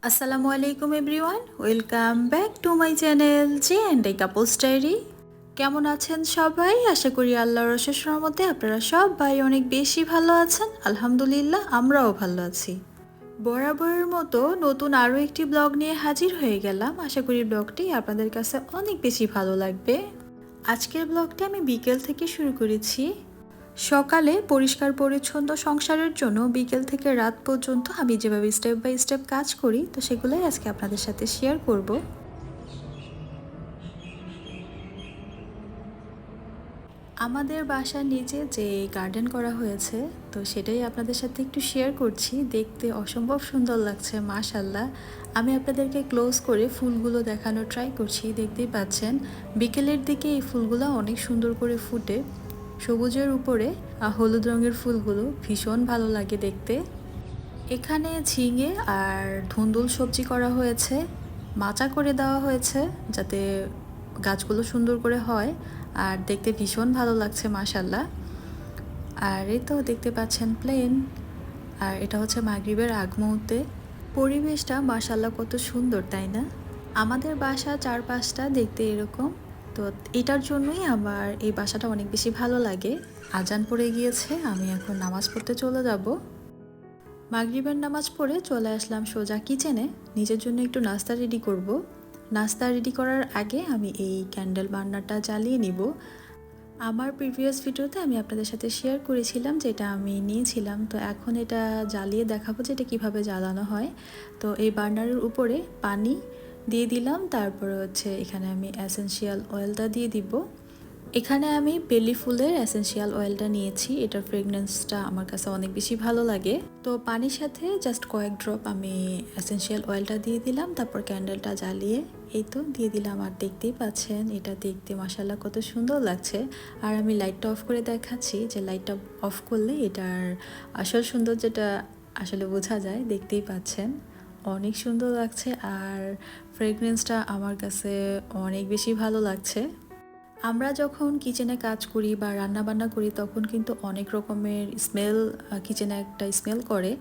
আসসালামু আলাইকুম everyone, welcome back to my channel J and I couples diary. কেমন আছেন সবাই? আশা করি আল্লাহর অশেষ রহমতে আপনারা সবাই অনেক বেশি ভালো আছেন। আলহামদুলিল্লাহ, আমরাও ভালো আছি। বরাবরের মতো নতুন আরও একটি ব্লগ নিয়ে হাজির হয়ে গেলাম। আশা করি ব্লগটি আপনাদের কাছে অনেক বেশি ভালো লাগবে। আজকের ব্লগটি আমি বিকেল থেকে শুরু করেছি। সকালে পরিষ্কার পরিচ্ছন্ন সংসারের জন্য বিকেল থেকে রাত পর্যন্ত আমি যেভাবে স্টেপ বাই স্টেপ কাজ করি, তো সেগুলোই আজকে আপনাদের সাথে শেয়ার করব। আমাদের বাসার নিচে যে গার্ডেন করা হয়েছে, তো সেটাই আপনাদের সাথে একটু শেয়ার করছি। দেখতে অসম্ভব সুন্দর লাগছে, মাশাল্লাহ। আমি আপনাদেরকে ক্লোজ করে ফুলগুলো দেখানোর ট্রাই করছি। দেখতেই পাচ্ছেন বিকেলের দিকে এই ফুলগুলো অনেক সুন্দর করে ফুটে। সবুজের উপরে হলুদ রঙের ফুলগুলো ভীষণ ভালো লাগে দেখতে। এখানে ঝিঙে আর ধুন্দুল সবজি করা হয়েছে, মাচা করে দেওয়া হয়েছে যাতে গাছগুলো সুন্দর করে হয় আর দেখতে ভীষণ ভালো লাগছে, মাশাল্লাহ। আর এই তো দেখতে পাচ্ছেন প্লেন, আর এটা হচ্ছে মাগরিবের আগ মুহূর্তে। পরিবেশটা মাশাল্লাহ কত সুন্দর, তাই না? আমাদের বাসা চারপাশটা দেখতে এরকম। তো এটার জন্যই আমার এই বাসাটা অনেক বেশি ভালো লাগে। আজান পড়ে গিয়েছে, আমি এখন নামাজ পড়তে চলে যাব। মাগরিবের নামাজ পড়ে চলে আসলাম সোজা কিচেনে। নিজের জন্য একটু নাস্তা রেডি করব। নাস্তা রেডি করার আগে আমি এই ক্যান্ডেল বার্নারটা জ্বালিয়ে নিব। আমার প্রিভিয়াস ভিডিওতে আমি আপনাদের সাথে শেয়ার করেছিলাম যেটা আমি নিয়েছিলাম, তো এখন এটা জ্বালিয়ে দেখাবো যে এটা কীভাবে জ্বালানো হয়। তো এই বার্নারের উপরে পানি দিয়ে দিলাম, তারপরে হচ্ছে এখানে আমি এসেনশিয়াল অয়েলটা দিয়ে দিব। এখানে আমি বেলি ফুলের এসেনশিয়াল অয়েলটা নিয়েছি, এটার ফ্রেগনেন্সটা আমার কাছে অনেক বেশি ভালো লাগে। তো পানির সাথে জাস্ট কয়েক ড্রপ আমি এসেনশিয়াল অয়েলটা দিয়ে দিলাম, তারপর ক্যান্ডেলটা জ্বালিয়ে এই তো দিয়ে দিলাম। আর দেখতেই পাচ্ছেন এটা দেখতে মাশাআল্লাহ কত সুন্দর লাগছে। আর আমি লাইটটা অফ করে দেখাচ্ছি যে লাইটটা অফ করলে এটার আসল সৌন্দর্যটা আসলে বোঝা যায়। দেখতেই পাচ্ছেন অনেক সুন্দর লাগছে আর ফ্রেগনেন্সটা আমার কাছে অনেক বেশি ভালো লাগছে। আমরা যখন কিচেনে কাজ করি বা রান্না বান্না করি তখন কিন্তু অনেক রকমের স্মেল, কিচেনে একটা স্মেল করে।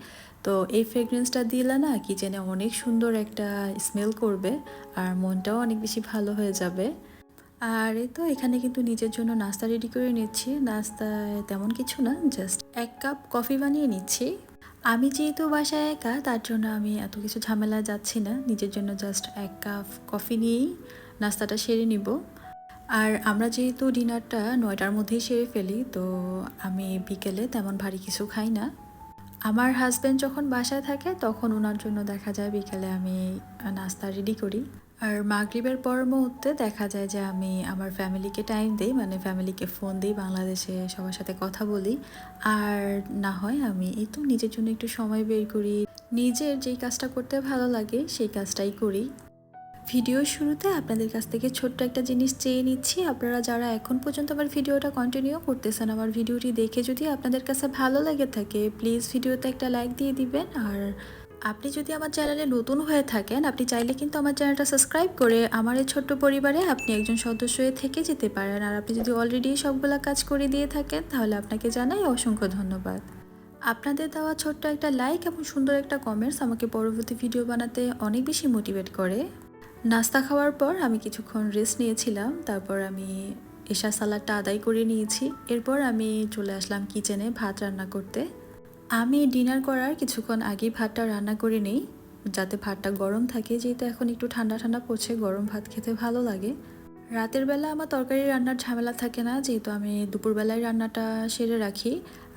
তো এই ফ্রেগরেন্সটা দিলে না কিচেনে অনেক সুন্দর একটা স্মেল করবে আর মনটাও অনেক বেশি ভালো হয়ে যাবে। আর এই তো এখানে কিন্তু নিজের জন্য নাস্তা রেডি করে নিচ্ছি। নাস্তায় তেমন কিছু না, জাস্ট 1 কাপ কফি বানিয়ে নিচ্ছি। আমি যেহেতু বাসায় একা, তার জন্য আমি এত কিছু ঝামেলা যাচ্ছি না। নিজের জন্য জাস্ট 1 কাপ কফি নিয়েই নাস্তাটা সেরে নিব। আর আমরা যেহেতু ডিনারটা 9টার মধ্যেই সেরে ফেলি, তো আমি বিকেলে তেমন ভারী কিছু খাই না। আমার হাজব্যান্ড যখন বাসায় থাকে তখন ওনার জন্য দেখা যায় বিকেলে আমি নাস্তা রেডি করি। আর মাগরিবের পর মুহূর্তে দেখা যায় যে আমি আমার ফ্যামিলিকে টাইম দিই, মানে ফ্যামিলিকে ফোন দিই, বাংলাদেশে সবার সাথে কথা বলি। আর না হয় আমি এই তো নিজের জন্য একটু সময় বের করি, নিজের যেই কাজটা করতে ভালো লাগে সেই কাজটাই করি। ভিডিওর শুরুতে আপনাদের কাছ থেকে ছোট্ট একটা জিনিস চেয়ে নিচ্ছি। আপনারা যারা এখন পর্যন্ত আমার ভিডিওটা কন্টিনিউ করতেছেন, আমার ভিডিওটি দেখে যদি আপনাদের কাছে ভালো লেগে থাকে, প্লিজ ভিডিওতে একটা লাইক দিয়ে দিবেন। আর আপনি যদি আমার চ্যানেলে নতুন হয়ে থাকেন, আপনি চাইলে কিন্তু আমার চ্যানেলটা সাবস্ক্রাইব করে আমার এই ছোট্ট পরিবারে আপনি একজন সদস্য হয়ে থেকে যেতে পারেন। আর আপনি যদি অলরেডি সবগুলা কাজ করে দিয়ে থাকেন তাহলে আপনাকে জানাই অসংখ্য ধন্যবাদ। আপনাদের দেওয়া ছোট্ট একটা লাইক এবং সুন্দর একটা কমেন্টস আমাকে পরবর্তী ভিডিও বানাতে অনেক বেশি মোটিভেট করে। নাস্তা খাওয়ার পর আমি কিছুক্ষণ রেস্ট নিয়েছিলাম, তারপর আমি এশা সালাডটা আদায় করে নিয়েছি। এরপর আমি চলে আসলাম কিচেনে ভাত রান্না করতে। আমি ডিনার করার কিছুক্ষণ আগেই ভাতটা রান্না করে নেই যাতে ভাতটা গরম থাকে, যেহেতু এখন একটু ঠান্ডা ঠান্ডা পড়ছে, গরম ভাত খেতে ভালো লাগে। রাতের বেলা আমার তরকারি রান্নার ঝামেলা থাকে না, যেহেতু আমি দুপুরবেলায় রান্নাটা সেরে রাখি।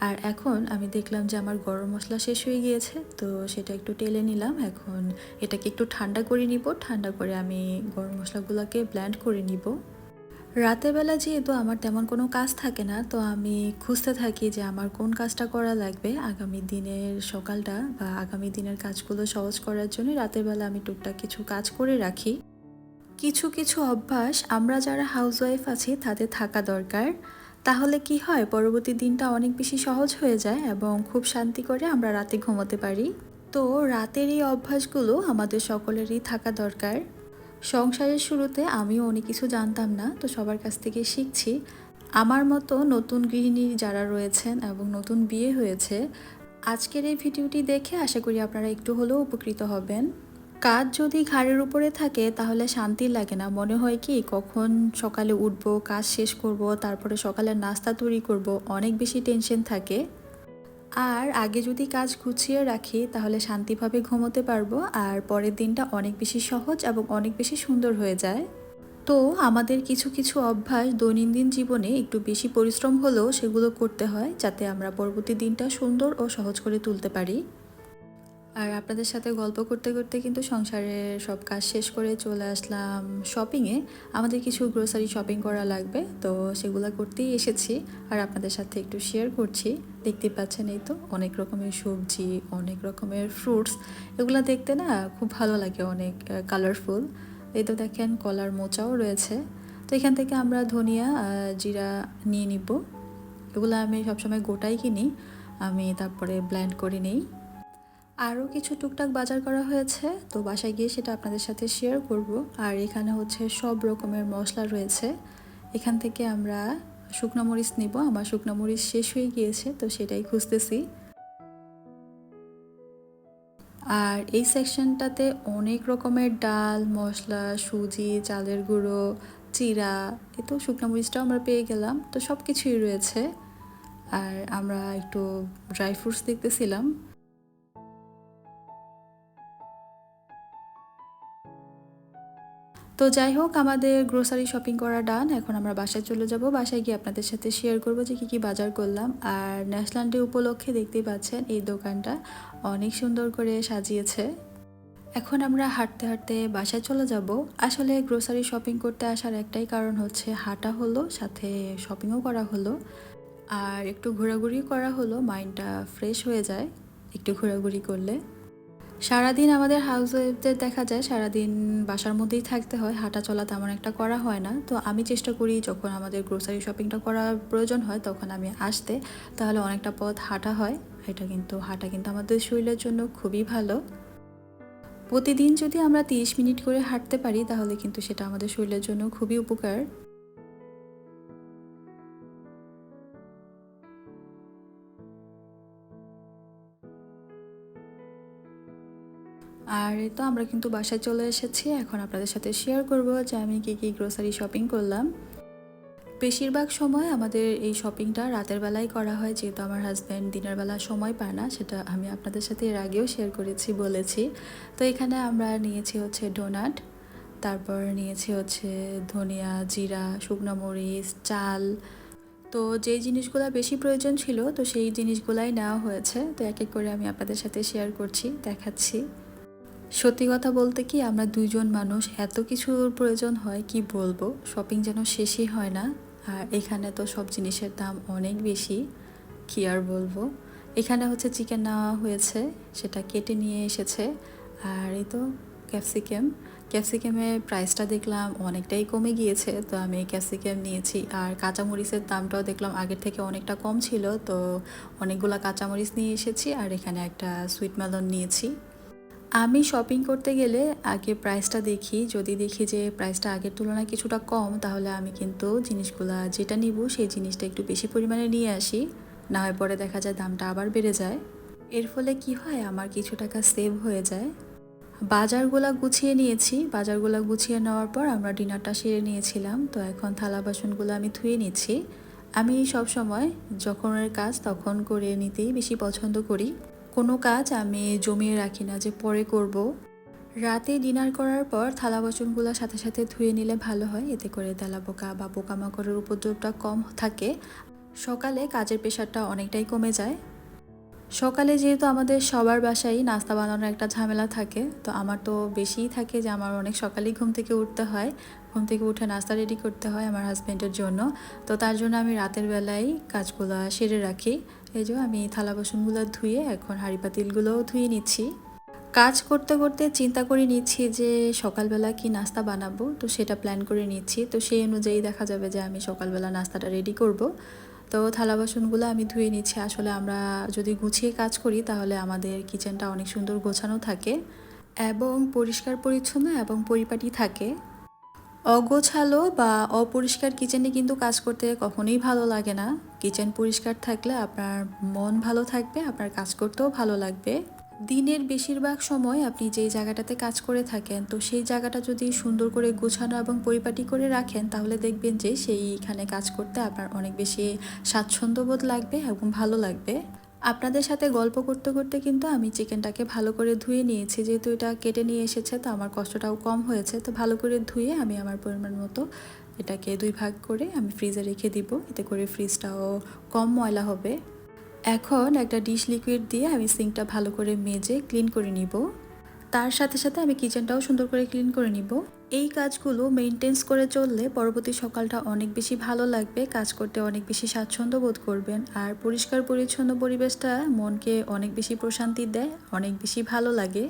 আর এখন আমি দেখলাম যে আমার গরম মশলা শেষ হয়ে গিয়েছে, তো সেটা একটু টেলে নিলাম। এখন এটাকে একটু ঠান্ডা করে নিব, ঠান্ডা করে আমি গরম মশলাগুলোকে ব্লেন্ড করে নিব। রাতের বেলা যেহেতু আমার তেমন কোনো কাজ থাকে না, তো আমি খুঁজতে থাকি যে আমার কোন কাজটা করা লাগবে আগামী দিনের সকালটা বা আগামী দিনের কাজগুলো সহজ করার জন্য। রাতের বেলা আমি টুকটাক কিছু কাজ করে রাখি। কিছু কিছু অভ্যাস আমরা যারা হাউসওয়াইফ আছি তাদের থাকা দরকার। তাহলে কি হয়, পরবর্তী দিনটা অনেক বেশি সহজ হয়ে যায় এবং খুব শান্তি করে আমরা রাতে ঘুমোতে পারি। তো রাতের এই অভ্যাসগুলো আমাদের সকলেরই থাকা দরকার। সংসারের শুরুতে আমিও অনেক কিছু জানতাম না, তো সবার কাছ থেকে শিখছি। আমার মতো নতুন গৃহিণী যারা রয়েছেন এবং নতুন বিয়ে হয়েছে, আজকের এই ভিডিওটি দেখে আশা করি আপনারা একটু হলেও উপকৃত হবেন। কাজ যদি ঘাড়ের উপরে থাকে তাহলে শান্তি লাগে না, মনে হয় কি কখন সকালে উঠবো, কাজ শেষ করব, তারপরে সকালের নাস্তা তৈরি করব, অনেক বেশি টেনশন থাকে। আর আগে যদি কাজ গুছিয়ে রাখি তাহলে শান্তিভাবে ঘুমোতে পারবো, আর পরের দিনটা অনেক বেশি সহজ এবং অনেক বেশি সুন্দর হয়ে যায়। তো আমাদের কিছু কিছু অভ্যাস দৈনন্দিন জীবনে একটু বেশি পরিশ্রম হলেও সেগুলো করতে হয়, যাতে আমরা পরবর্তী দিনটা সুন্দর ও সহজ করে তুলতে পারি। আর আপনাদের সাথে গল্প করতে করতে কিন্তু সংসারের সব কাজ শেষ করে চলে আসলাম শপিংয়ে। আমাদের কিছু গ্রোসারি শপিং করা লাগবে, তো সেগুলো করতেই এসেছি আর আপনাদের সাথে একটু শেয়ার করছি। দেখতে পাচ্ছেন এই তো অনেক রকমের সবজি, অনেক রকমের ফ্রুটস, এগুলো দেখতে না খুব ভালো লাগে, অনেক কালারফুল। এই তো দেখেন কলার মোচাও রয়েছে। তো এখান থেকে আমরা ধনিয়া জিরা নিয়ে নিব। এগুলো আমি সবসময় গোটাই কিনি, আমি তারপরে ব্লেন্ড করে নিই। আরও কিছু টুকটাক বাজার করা হয়েছে, তো বাসায় গিয়ে সেটা আপনাদের সাথে শেয়ার করব। আর এখানে হচ্ছে সব রকমের মশলা রয়েছে। এখান থেকে আমরা শুকনো মরিচ নিব, আমার শুকনো মরিচ শেষ হয়ে গিয়েছে, তো সেটাই খুঁজতেছি। আর এই সেকশনটাতে অনেক রকমের ডাল, মশলা, সুজি, চালের গুঁড়ো, চিড়া, এ তো শুকনো মরিচটাও আমরা পেয়ে গেলাম, তো সব কিছুই রয়েছে। আর আমরা একটু ড্রাই ফ্রুটস দেখতেছিলাম। তো যাই হোক, আমাদের গ্রোসারি শপিং করা ডান। এখন আমরা বাসায় চলে যাব, বাসায় গিয়ে আপনাদের সাথে শেয়ার করব যে কী বাজার করলাম। আর ন্যাশনাল ডে উপলক্ষে দেখতেই পাচ্ছেন এই দোকানটা অনেক সুন্দর করে সাজিয়েছে। এখন আমরা হাঁটতে হাঁটতে বাসায় চলে যাব। আসলে গ্রোসারি শপিং করতে আসার একটাই কারণ হচ্ছে হাঁটা হলো, সাথে শপিংও করা হলো, আর একটু ঘোরাঘুরি করা হলো, মাইন্ডটা ফ্রেশ হয়ে যায় একটু ঘোরাঘুরি করলে। সারাদিন আমাদের হাউস ওয়াইফদের দেখা যায় সারাদিন বাসার মধ্যেই থাকতে হয়, হাঁটা চলা তেমন একটা করা হয় না। তো আমি চেষ্টা করি যখন আমাদের গ্রোসারি শপিংটা করার প্রয়োজন হয় তখন আমি আসতে, তাহলে অনেকটা পথ হাঁটা হয়। হাঁটা কিন্তু আমাদের শরীরের জন্য খুবই ভালো। প্রতিদিন যদি আমরা 30 মিনিট করে হাঁটতে পারি তাহলে কিন্তু সেটা আমাদের শরীরের জন্য খুবই উপকার। আর এই তো আমরা কিন্তু বাসায় চলে এসেছি। এখন আপনাদের সাথে শেয়ার করব যে আমি কী গ্রোসারি শপিং করলাম। বেশিরভাগ সময় আমাদের এই শপিংটা রাতের বেলায় করা হয়, যেহেতু আমার হাজব্যান্ড দিনের বেলা সময় পায় না, সেটা আমি আপনাদের সাথে এর আগেও শেয়ার করেছি, বলেছি। তো এখানে আমরা নিয়েছি হচ্ছে ডোনাট, তারপর নিয়েছি হচ্ছে ধনিয়া, জিরা, শুকনো মরিচ, চাল। তো যেই জিনিসগুলো বেশি প্রয়োজন ছিল তো সেই জিনিসগুলাই নেওয়া হয়েছে। তো এক এক করে আমি আপনাদের সাথে শেয়ার করছি, দেখাচ্ছি। সত্যি কথা বলতে কি, আমরা দুইজন মানুষ, এত কিছুর প্রয়োজন হয় কি বলবো, শপিং যেন শেষই হয় না। আর এখানে তো সব জিনিসের দাম অনেক বেশি, কি আর বলবো। এখানে হচ্ছে চিকেন নেওয়া হয়েছে, সেটা কেটে নিয়ে এসেছে। আর এই তো ক্যাপসিকামের প্রাইসটা দেখলাম অনেকটাই কমে গিয়েছে, তো আমি ক্যাপসিকাম নিয়েছি। আর কাঁচামরিচের দামটাও দেখলাম আগের থেকে অনেকটা কম ছিল, তো অনেকগুলা কাঁচামরিচ নিয়ে এসেছি। আর এখানে একটা সুইট মেলন নিয়েছি। আমি শপিং করতে গেলে আগে প্রাইসটা দেখি, যদি দেখি যে প্রাইসটা আগের তুলনায় কিছুটা কম তাহলে আমি কিন্তু জিনিসগুলা যেটা নিব সেই জিনিসটা একটু বেশি পরিমাণে নিয়ে আসি, না হয় পরে দেখা যায় দামটা আবার বেড়ে যায়। এর ফলে কি হয়, আমার কিছু টাকা সেভ হয়ে যায়। বাজারগুলা গুছিয়ে নেওয়ার পর আমরা ডিনারটা সেরে নিয়েছিলাম। তো এখন থালা বাসনগুলো আমি ধুয়ে নিচ্ছি। আমি সব সময় যখনের কাজ তখন করে নিতেই বেশি পছন্দ করি। কোনো কাজ আমি জমিয়ে রাখি না যে পরে করব। রাতে ডিনার করার পর থালা বাসনগুলো সাথে সাথে ধুয়ে নিলে ভালো হয়, এতে করে তেলাপোকা বা পোকামাকড়ের উপদ্রবটা কম থাকে। সকালে কাজের প্রেশারটা অনেকটাই কমে যায়। সকালে যেহেতু আমাদের সবার বাসায় নাস্তা বানানোর একটা ঝামেলা থাকে, তো আমার তো বেশিই থাকে যে আমার অনেক সকালেই ঘুম থেকে উঠতে হয়। ঘুম থেকে উঠে নাস্তা রেডি করতে হয় আমার হাজব্যান্ডের জন্য। তো তার জন্য আমি রাতের বেলায় কাজগুলো সেরে রাখি। এই যে আমি থালা বাসনগুলো ধুয়ে এখন হাঁড়ি পাতিলগুলোও ধুয়ে নিচ্ছি। কাজ করতে করতে চিন্তা করে নিচ্ছি যে সকালবেলা কি নাস্তা বানাবো, তো সেটা প্ল্যান করে নিচ্ছি। তো সেই অনুযায়ী দেখা যাবে যে আমি সকালবেলা নাস্তাটা রেডি করব। তো থালা বাসনগুলো আমি ধুয়ে নিচ্ছি। আসলে আমরা যদি গুছিয়ে কাজ করি তাহলে আমাদের কিচেনটা অনেক সুন্দর গোছানো থাকে এবং পরিষ্কার পরিচ্ছন্ন এবং পরিপাটি থাকে। অগোছালো বা অপরিষ্কার কিচেনে কিন্তু কাজ করতে কখনোই ভালো লাগে না। কিচেন পরিষ্কার থাকলে আপনার মন ভালো থাকবে, আপনার কাজ করতেও ভালো লাগবে। দিনের বেশিরভাগ সময় আপনি যেই জায়গাটাতে কাজ করে থাকেন তো সেই জায়গাটা যদি সুন্দর করে গোছানো এবং পরিপাটি করে রাখেন তাহলে দেখবেন যে সেইখানে কাজ করতে আপনার অনেক বেশি স্বাচ্ছন্দ্যবোধ লাগবে এবং ভালো লাগবে। আপনাদের সাথে গল্প করতে করতে কিন্তু আমি চিকেনটাকে ভালো করে ধুয়ে নিয়েছি, যেহেতু এটা কেটে নিয়ে এসেছে তো আমার কষ্টটাও কম হয়েছে। তো ভালো করে ধুয়ে আমি আমার পরিমাণ মতো এটাকে 2 ভাগ করে আমি ফ্রিজে রেখে দিব, এতে করে ফ্রিজটাও কম ময়লা হবে। এখন একটা ডিশ লিকুইড দিয়ে আমি সিঙ্কটা ভালো করে মেজে ক্লিন করে নিব। তার সাথে সাথে আমি কিচেনটাও সুন্দর করে ক্লিন করে নিব। এই কাজগুলো মেইনটেন্স করে চললে পরবর্তী সকালটা অনেক বেশি ভালো লাগবে, কাজ করতে অনেক বেশি স্বাচ্ছন্দ্য বোধ করবেন। আর পরিষ্কার পরিচ্ছন্ন পরিবেশটা মনকে অনেক বেশি প্রশান্তি দেয়, অনেক বেশি ভালো লাগে।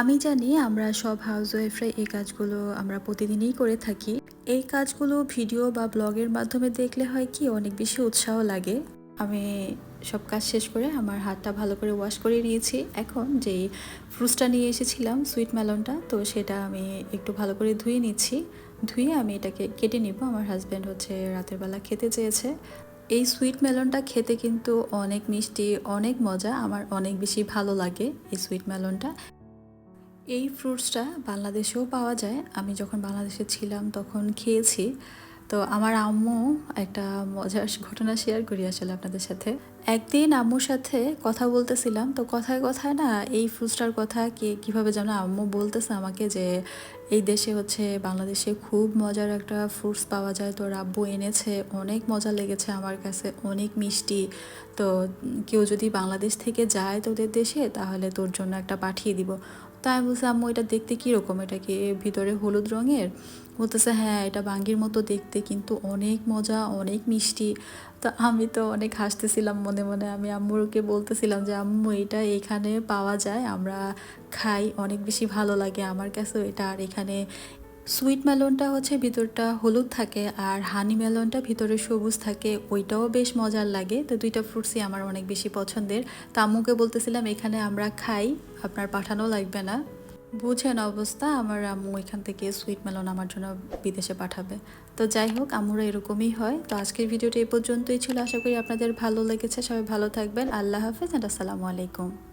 আমি জানি আমরা সব হাউসওয়াইফরা এই কাজগুলো আমরা প্রতিদিনই করে থাকি। এই কাজগুলো ভিডিও বা ব্লগের মাধ্যমে দেখলে হয় কি অনেক বেশি উৎসাহ লাগে। আমি সব কাজ শেষ করে আমার হাতটা ভালো করে ওয়াশ করে নিয়েছি। এখন যেই ফ্রুটসটা নিয়ে এসেছিলাম সুইট মেলনটা, তো সেটা আমি একটু ভালো করে ধুয়ে নিচ্ছি। ধুয়ে আমি এটাকে কেটে নিব। আমার হাজব্যান্ড হচ্ছে রাতের বেলা খেতে চেয়েছে। এই সুইট মেলনটা খেতে কিন্তু অনেক মিষ্টি, অনেক মজা, আমার অনেক বেশি ভালো লাগে এই সুইট মেলনটা। এই ফ্রুটসটা বাংলাদেশেও পাওয়া যায়। আমি যখন বাংলাদেশে ছিলাম তখন খেয়েছি। তো আমার আম্মু একটা মজার ঘটনা শেয়ার করি আসলে আপনাদের সাথে। একদিন আম্মুর সাথে কথা বলতেছিলাম, তো কথায় কথায় না এই ফ্রুটসটার কথা কীভাবে যেন আম্মু বলতেছে আমাকে যে এই দেশে হচ্ছে বাংলাদেশে খুব মজার একটা ফ্রুটস পাওয়া যায়, তো আব্বু এনেছে, অনেক মজা লেগেছে আমার কাছে, অনেক মিষ্টি। তো কেউ যদি বাংলাদেশ থেকে যায় তোদের দেশে তাহলে তোর জন্য একটা পাঠিয়ে দিব। তো আমি বলছি আম্মু এটা দেখতে কীরকম, এটা কি ভিতরে হলুদ রঙের? বলতেছে হ্যাঁ এটা বাঙ্গির মতো দেখতে, কিন্তু অনেক মজা, অনেক মিষ্টি। তো আমি তো অনেক হাসতেছিলাম মনে মনে। আমি আম্মুকে বলতেছিলাম যে আম্মু এটা এখানে পাওয়া যায়, আমরা খাই, অনেক বেশি ভালো লাগে আমার কাছেও এটা। আর এখানে সুইট মেলনটা হচ্ছে ভিতরটা হলুদ থাকে আর হানি মেলনটা ভিতরে সবুজ থাকে, ওইটাও বেশ মজার লাগে। তো দুইটা ফ্রুটসই আমার অনেক বেশি পছন্দের। তো আম্মুকে বলতেছিলাম এখানে আমরা খাই, আপনার পাঠানো লাগবে না। বুঝেন অবস্থা, আমার আম্মু এখান থেকে সুইট মেলন আমার জন্য বিদেশে পাঠাবে। তো যাই হোক, আম্মুরা এরকমই হয়। তো আজকের ভিডিওটা এই পর্যন্তই ছিল, আশা করি আপনাদের ভালো লেগেছে। সবাই ভালো থাকবেন, আল্লাহ হাফেজ, আসসালামু আলাইকুম।